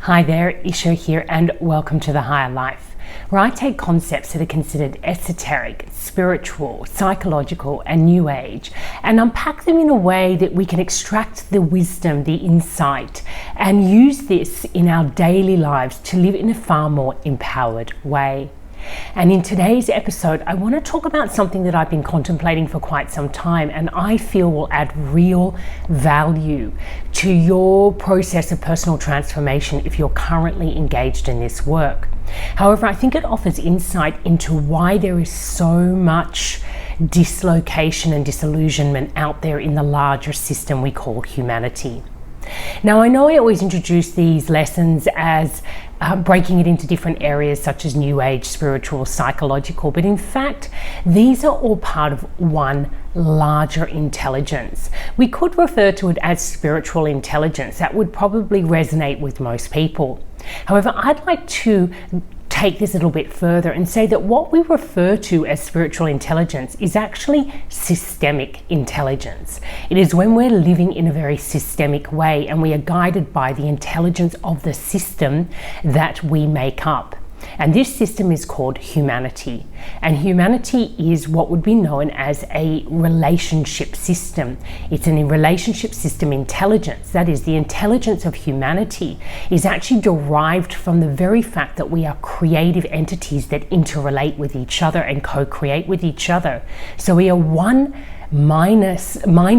Hi there, Isha here, and welcome to The Higher Life, where I take concepts that are considered esoteric, spiritual, psychological, and new age, and unpack them in a way that we can extract the wisdom, the insight, and use this in our daily lives to live in a far more empowered way. And in today's episode, I want to talk about something that I've been contemplating for quite some time and I feel will add real value to your process of personal transformation if you're currently engaged in this work. However, I think it offers insight into why there is so much dislocation and disillusionment out there in the larger system we call humanity. Now, I know I always introduce these lessons as breaking it into different areas such as new age, spiritual, psychological, but in fact, these are all part of one larger intelligence. We could refer to it as spiritual intelligence. That would probably resonate with most people. However, I'd like to take this a little bit further and say that what we refer to as spiritual intelligence is actually systemic intelligence. It is when we're living in a very systemic way and we are guided by the intelligence of the system that we make up. And this system is called humanity. And humanity is what would be known as a relationship system. It's a relationship system intelligence. That is, the intelligence of humanity is actually derived from the very fact that we are creative entities that interrelate with each other and co-create with each other. So we are one minor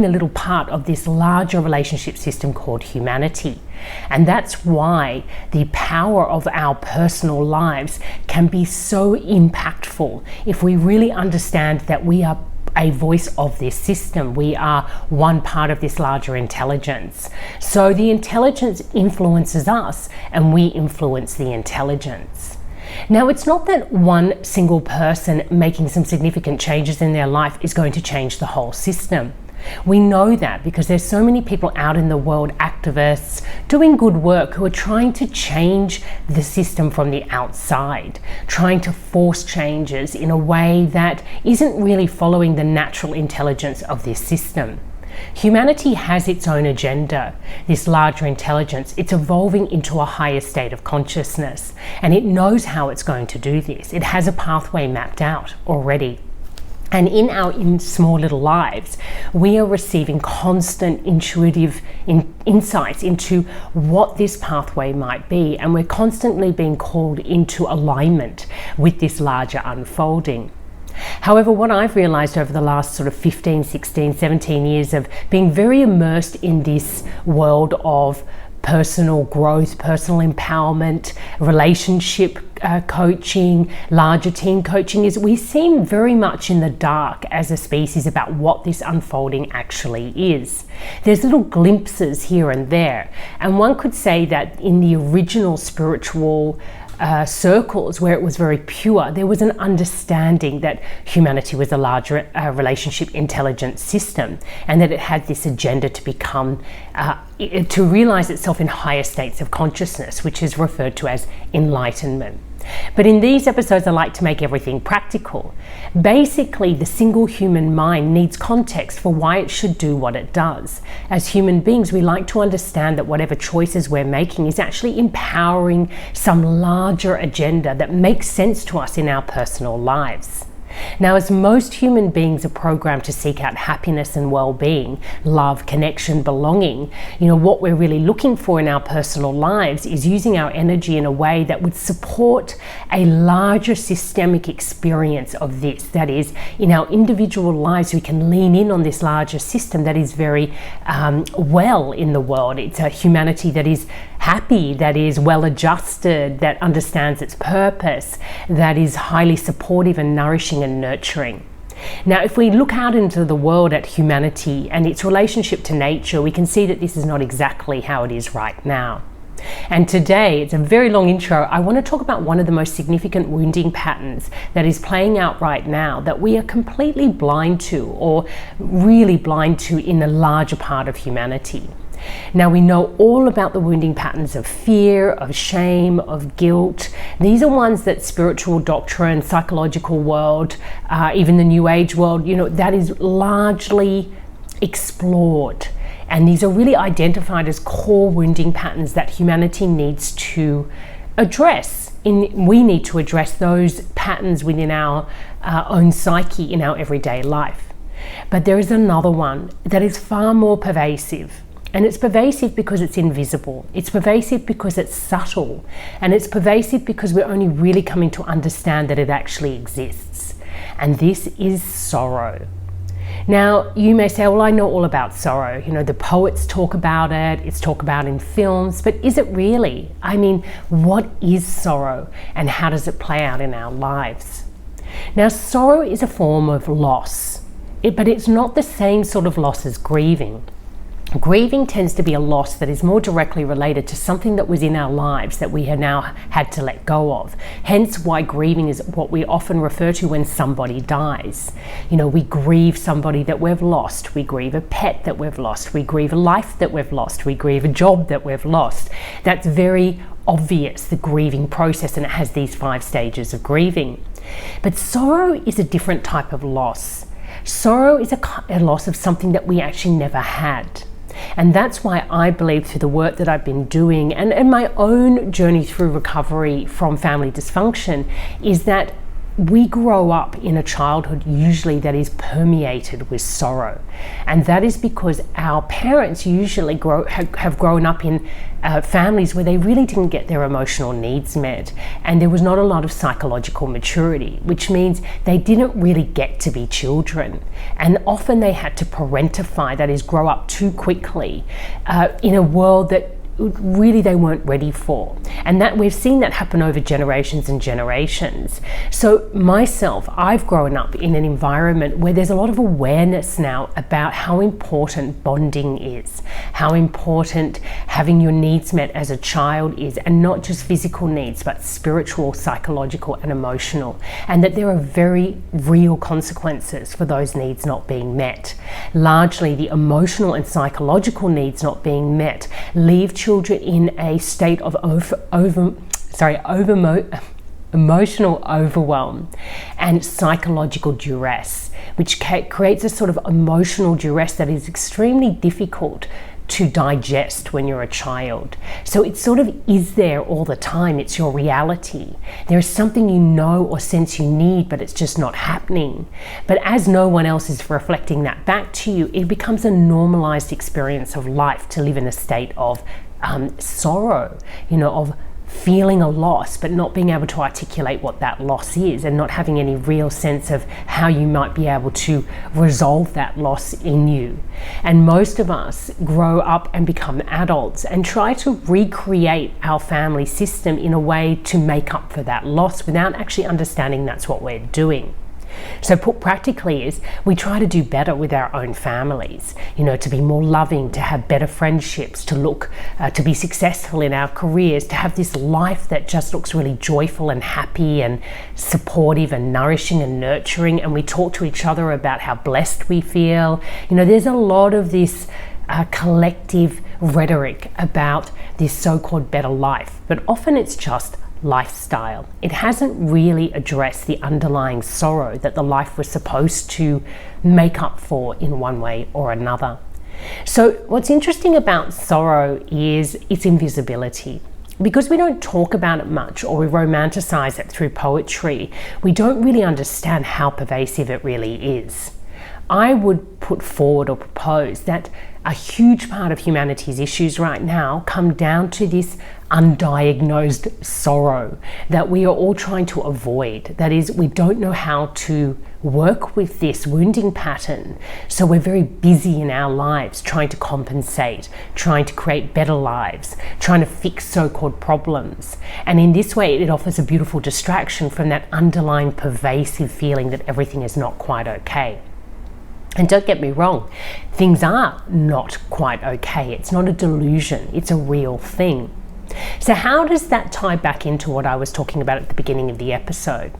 little part of this larger relationship system called humanity. And that's why the power of our personal lives can be so impactful if we really understand that we are a voice of this system. We are one part of this larger intelligence. So the intelligence influences us and we influence the intelligence. Now, it's not that one single person making some significant changes in their life is going to change the whole system. We know that because there's so many people out in the world, activists, doing good work who are trying to change the system from the outside, trying to force changes in a way that isn't really following the natural intelligence of this system. Humanity has its own agenda, this larger intelligence. It's evolving into a higher state of consciousness, and it knows how it's going to do this. It has a pathway mapped out already. And in our small little lives, we are receiving constant intuitive insights into what this pathway might be, and we're constantly being called into alignment with this larger unfolding. However, what I've realized over the last sort of 15, 16, 17 years of being very immersed in this world of personal growth, personal empowerment, relationship coaching, larger team coaching, is we seem very much in the dark as a species about what this unfolding actually is. There's little glimpses here and there, and one could say that in the original spiritual circles where it was very pure, there was an understanding that humanity was a larger relationship intelligence system and that it had this agenda to become, to realize itself in higher states of consciousness, which is referred to as enlightenment. But in these episodes, I like to make everything practical. Basically, the single human mind needs context for why it should do what it does. As human beings, we like to understand that whatever choices we're making is actually empowering some larger agenda that makes sense to us in our personal lives. Now, as most human beings are programmed to seek out happiness and well-being, love, connection, belonging, what we're really looking for in our personal lives is using our energy in a way that would support a larger systemic experience of this. That is, in our individual lives, we can lean in on this larger system that is very well in the world. It's a humanity that is happy, that is well adjusted, that understands its purpose, that is highly supportive and nourishing and nurturing. Now, if we look out into the world at humanity and its relationship to nature, we can see that this is not exactly how it is right now. And today, it's a very long intro, I want to talk about one of the most significant wounding patterns that is playing out right now that we are completely blind to, or really blind to, in the larger part of humanity. Now, we know all about the wounding patterns of fear, of shame, of guilt. These are ones that spiritual doctrine, psychological world, even the new age world, that is largely explored. And these are really identified as core wounding patterns that humanity needs to address. We need to address those patterns within our own psyche in our everyday life. But there is another one that is far more pervasive. And it's pervasive because it's invisible. It's pervasive because it's subtle. And it's pervasive because we're only really coming to understand that it actually exists. And this is sorrow. Now, you may say, well, I know all about sorrow. You know, the poets talk about it, it's talked about in films, but is it really? I mean, what is sorrow and how does it play out in our lives? Now, sorrow is a form of loss, but it's not the same sort of loss as grieving. Grieving tends to be a loss that is more directly related to something that was in our lives that we have now had to let go of. Hence why grieving is what we often refer to when somebody dies. You know, we grieve somebody that we've lost. We grieve a pet that we've lost. We grieve a life that we've lost. We grieve a job that we've lost. That's very obvious, the grieving process, and it has these 5 stages of grieving. But sorrow is a different type of loss. Sorrow is a loss of something that we actually never had. And that's why I believe, through the work that I've been doing and my own journey through recovery from family dysfunction, is that we grow up in a childhood usually that is permeated with sorrow. And that is because our parents usually have grown up in families where they really didn't get their emotional needs met, and there was not a lot of psychological maturity, which means they didn't really get to be children. And often they had to parentify, that is, grow up too quickly in a world that really they weren't ready for. And that we've seen that happen over generations and generations. So myself, I've grown up in an environment where there's a lot of awareness now about how important bonding is, how important having your needs met as a child is, and not just physical needs, but spiritual, psychological, and emotional. And that there are very real consequences for those needs not being met. Largely, the emotional and psychological needs not being met leave children in a state of emotional overwhelm and psychological duress, which creates a sort of emotional duress that is extremely difficult to digest when you're a child. So it sort of is there all the time. It's your reality. There's something you know or sense you need, but it's just not happening. But as no one else is reflecting that back to you, it becomes a normalized experience of life to live in a state of sorrow, you know, of feeling a loss, but not being able to articulate what that loss is, and not having any real sense of how you might be able to resolve that loss in you. And most of us grow up and become adults and try to recreate our family system in a way to make up for that loss without actually understanding that's what we're doing. So put practically is, we try to do better with our own families, you know, to be more loving, to have better friendships, to be successful in our careers, to have this life that just looks really joyful and happy and supportive and nourishing and nurturing. And we talk to each other about how blessed we feel. You know, there's a lot of this collective rhetoric about this so-called better life, but often it's just lifestyle. It hasn't really addressed the underlying sorrow that the life was supposed to make up for in one way or another. So what's interesting about sorrow is its invisibility. Because we don't talk about it much, or we romanticize it through poetry, we don't really understand how pervasive it really is. I would put forward or propose that a huge part of humanity's issues right now come down to this undiagnosed sorrow that we are all trying to avoid. That is, we don't know how to work with this wounding pattern. So we're very busy in our lives trying to compensate, trying to create better lives, trying to fix so-called problems. And in this way, it offers a beautiful distraction from that underlying pervasive feeling that everything is not quite okay. And don't get me wrong, things are not quite okay. It's not a delusion, it's a real thing. So how does that tie back into what I was talking about at the beginning of the episode?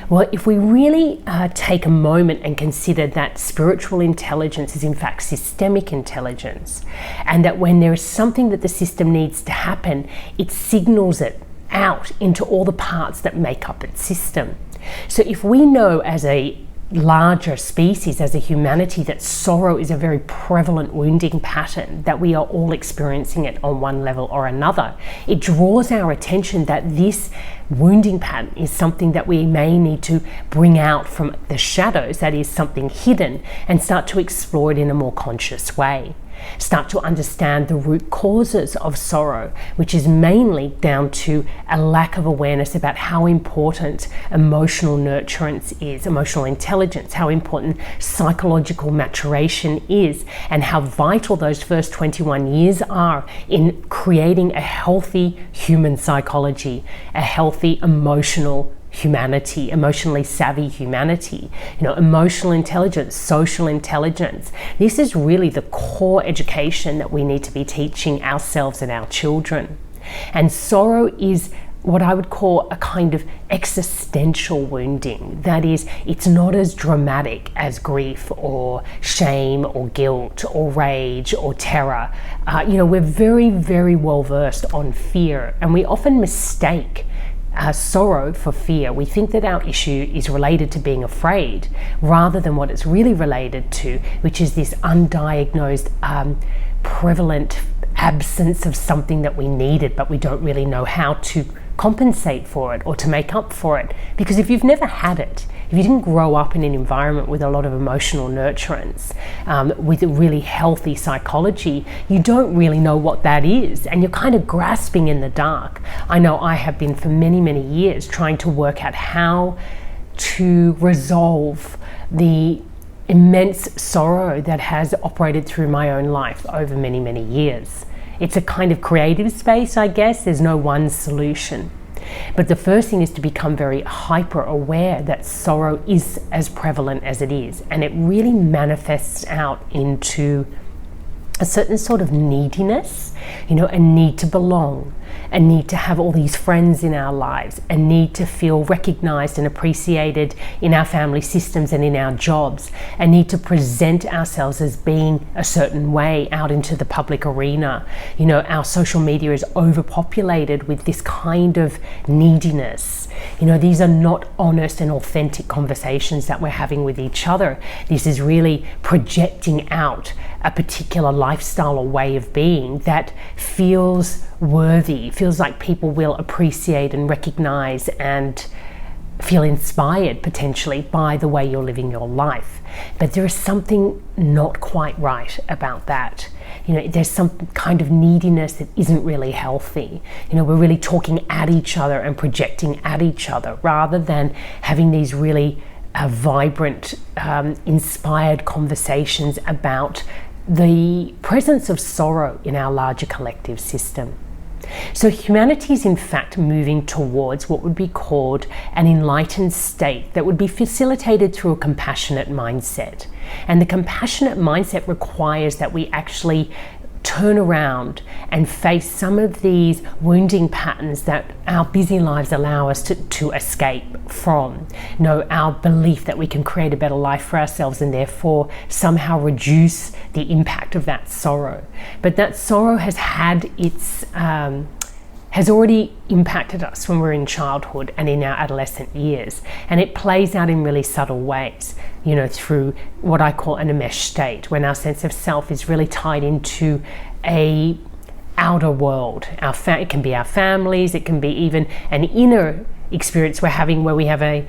Well, if we really take a moment and consider that spiritual intelligence is in fact systemic intelligence, and that when there is something that the system needs to happen, it signals it out into all the parts that make up its system. So if we know as a larger species, as a humanity, that sorrow is a very prevalent wounding pattern, that we are all experiencing it on one level or another. It draws our attention that this wounding pattern is something that we may need to bring out from the shadows, that is something hidden, and start to explore it in a more conscious way. Start to understand the root causes of sorrow, which is mainly down to a lack of awareness about how important emotional nurturance is, emotional intelligence, how important psychological maturation is, and how vital those first 21 years are in creating a healthy human psychology, a healthy emotional humanity, emotionally savvy humanity, emotional intelligence, social intelligence. This is really the core education that we need to be teaching ourselves and our children. And sorrow is what I would call a kind of existential wounding. That is, it's not as dramatic as grief or shame or guilt or rage or terror. We're very, very well versed on fear, and we often mistake sorrow for fear. We think that our issue is related to being afraid rather than what it's really related to, which is this undiagnosed, prevalent absence of something that we needed, but we don't really know how to compensate for it or to make up for it. Because if you've never had it, if you didn't grow up in an environment with a lot of emotional nurturance, with a really healthy psychology, you don't really know what that is, and you're kind of grasping in the dark. I know I have been for many, many years trying to work out how to resolve the immense sorrow that has operated through my own life over many, many years. It's a kind of creative space, I guess. There's no one solution. But the first thing is to become very hyper aware that sorrow is as prevalent as it is, and it really manifests out into a certain sort of neediness, a need to belong, a need to have all these friends in our lives, a need to feel recognized and appreciated in our family systems and in our jobs, a need to present ourselves as being a certain way out into the public arena. Our social media is overpopulated with this kind of neediness. These are not honest and authentic conversations that we're having with each other. This is really projecting out a particular lifestyle or way of being that feels worthy, feels like people will appreciate and recognize and feel inspired potentially by the way you're living your life. But there is something not quite right about that. There's some kind of neediness that isn't really healthy. We're really talking at each other and projecting at each other rather than having these really vibrant, inspired conversations about the presence of sorrow in our larger collective system. So humanity is in fact moving towards what would be called an enlightened state that would be facilitated through a compassionate mindset. And the compassionate mindset requires that we actually turn around and face some of these wounding patterns that our busy lives allow us to escape from. Our belief that we can create a better life for ourselves and therefore somehow reduce the impact of that sorrow. But that sorrow has already impacted us when we're in childhood and in our adolescent years. And it plays out in really subtle ways, through what I call an enmeshed state, when our sense of self is really tied into a outer world. It can be our families, it can be even an inner experience we're having where we have a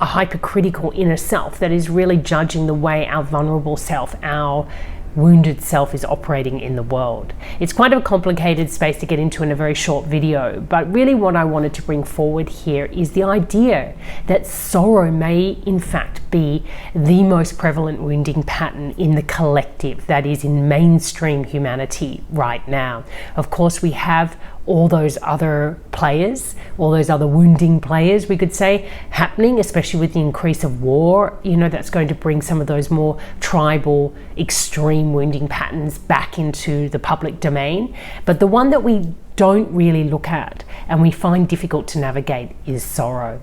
hypercritical inner self that is really judging the way our vulnerable self, our wounded self is operating in the world. It's quite a complicated space to get into in a very short video, but really what I wanted to bring forward here is the idea that sorrow may in fact be the most prevalent wounding pattern in the collective, that is in mainstream humanity right now. Of course, we have all those other players, all those other wounding players, we could say, happening, especially with the increase of war, that's going to bring some of those more tribal, extreme wounding patterns back into the public domain. But the one that we don't really look at and we find difficult to navigate is sorrow.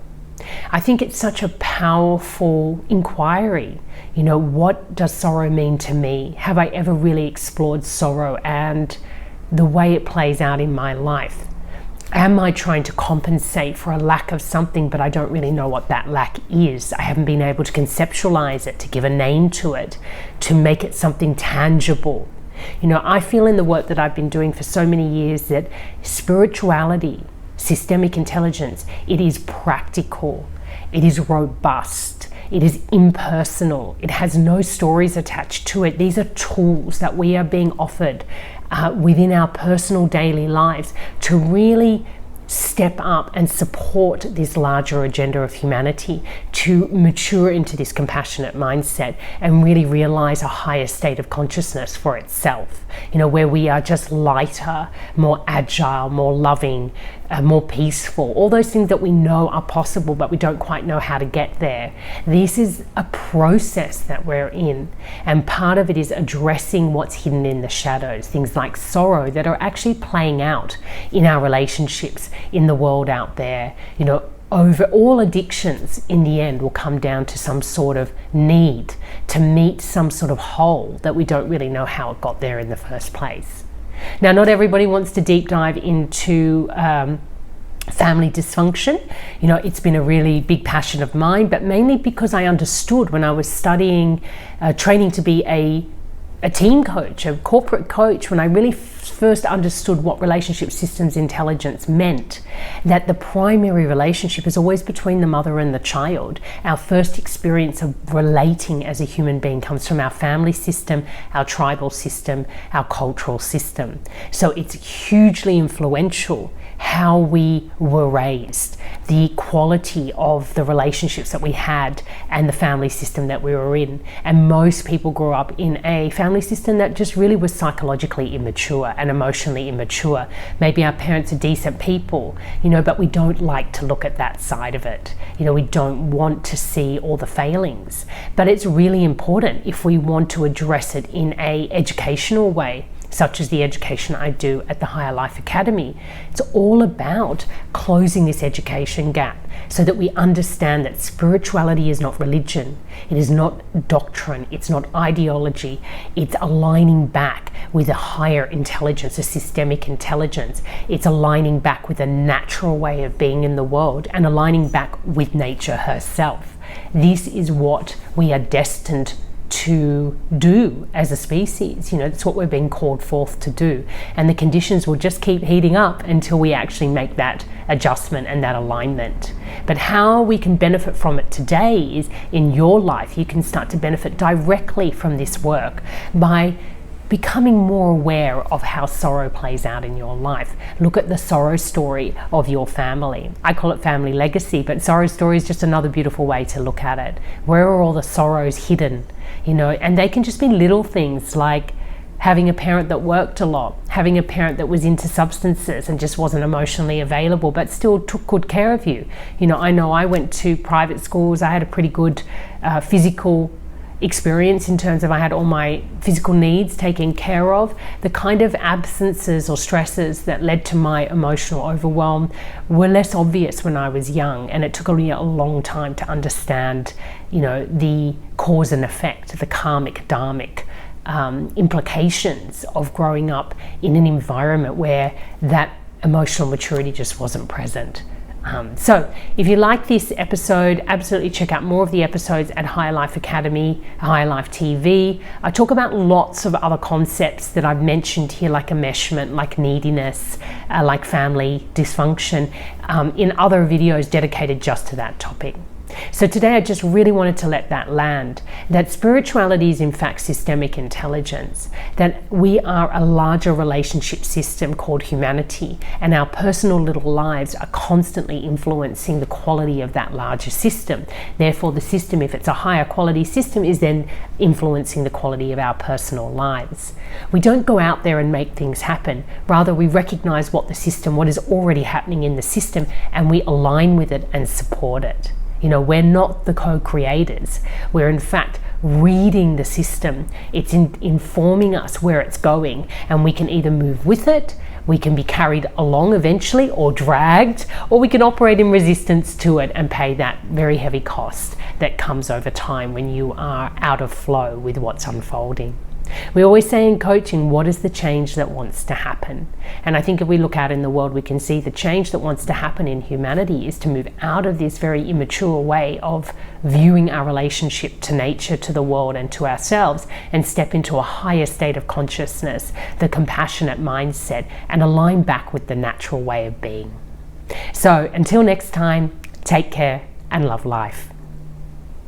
I think it's such a powerful inquiry. What does sorrow mean to me? Have I ever really explored sorrow and the way it plays out in my life? Am I trying to compensate for a lack of something, but I don't really know what that lack is? I haven't been able to conceptualize it, to give a name to it, to make it something tangible. You know, I feel in the work that I've been doing for so many years that spirituality, systemic intelligence, it is practical, it is robust, it is impersonal, it has no stories attached to it. These are tools that we are being offered within our personal daily lives to really step up and support this larger agenda of humanity, to mature into this compassionate mindset and really realize a higher state of consciousness for itself, you know, where we are just lighter, more agile, more loving, more peaceful, all those things that we know are possible but we don't quite know how to get there. This is a process that we're in, and part of it is addressing what's hidden in the shadows, things like sorrow that are actually playing out in our relationships, in the world out there. You know, over all addictions in the end will come down to some sort of need to meet some sort of hole that we don't really know how it got there in the first place. Now, not everybody wants to deep dive into family dysfunction. You know, it's been a really big passion of mine, but mainly because I understood when I was studying, training to be a team coach, a corporate coach, when I really first understood what relationship systems intelligence meant, that the primary relationship is always between the mother and the child. Our first experience of relating as a human being comes from our family system, our tribal system, our cultural system. So it's hugely influential how we were raised, the quality of the relationships that we had and the family system that we were in. And most people grew up in a family system that just really was psychologically immature and emotionally immature. Maybe our parents are decent people, you know, but we don't like to look at that side of it. You know, we don't want to see all the failings. But it's really important if we want to address it in an educational way, such as the education I do at the Higher Life Academy. It's all about closing this education gap so that we understand that spirituality is not religion, it is not doctrine, it's not ideology, it's aligning back with a higher intelligence, a systemic intelligence. It's aligning back with a natural way of being in the world and aligning back with nature herself. This is what we are destined to do as a species. You know, that's what we're being called forth to do, and the conditions will just keep heating up until we actually make that adjustment and that alignment. But how we can benefit from it today is in your life. You can start to benefit directly from this work by becoming more aware of how sorrow plays out in your life. Look at the sorrow story of your family. I call it family legacy, but sorrow story is just another beautiful way to look at it. Where are all the sorrows hidden? You know, and they can just be little things like having a parent that worked a lot, having a parent that was into substances and just wasn't emotionally available, but still took good care of you. You know I went to private schools. I had a pretty good physical experience in terms of I had all my physical needs taken care of. The kind of absences or stresses that led to my emotional overwhelm were less obvious when I was young, and it took a long time to understand, you know, the cause and effect, the karmic, dharmic implications of growing up in an environment where that emotional maturity just wasn't present. So if you like this episode, absolutely check out more of the episodes at Higher Life Academy, Higher Life TV. I talk about lots of other concepts that I've mentioned here, like enmeshment, like neediness, like family dysfunction, in other videos dedicated just to that topic. So today I just really wanted to let that land, that spirituality is in fact systemic intelligence, that we are a larger relationship system called humanity, and our personal little lives are constantly influencing the quality of that larger system. Therefore, the system, if it's a higher quality system, is then influencing the quality of our personal lives. We don't go out there and make things happen. Rather, we recognize what is already happening in the system, and we align with it and support it. You know, we're not the co-creators. We're in fact reading the system. It's informing us where it's going, and we can either move with it, we can be carried along eventually, or dragged, or we can operate in resistance to it and pay that very heavy cost that comes over time when you are out of flow with what's unfolding. We always say in coaching, what is the change that wants to happen? And I think if we look out in the world, we can see the change that wants to happen in humanity is to move out of this very immature way of viewing our relationship to nature, to the world, and to ourselves, and step into a higher state of consciousness, the compassionate mindset, and align back with the natural way of being. So until next time, take care and love life.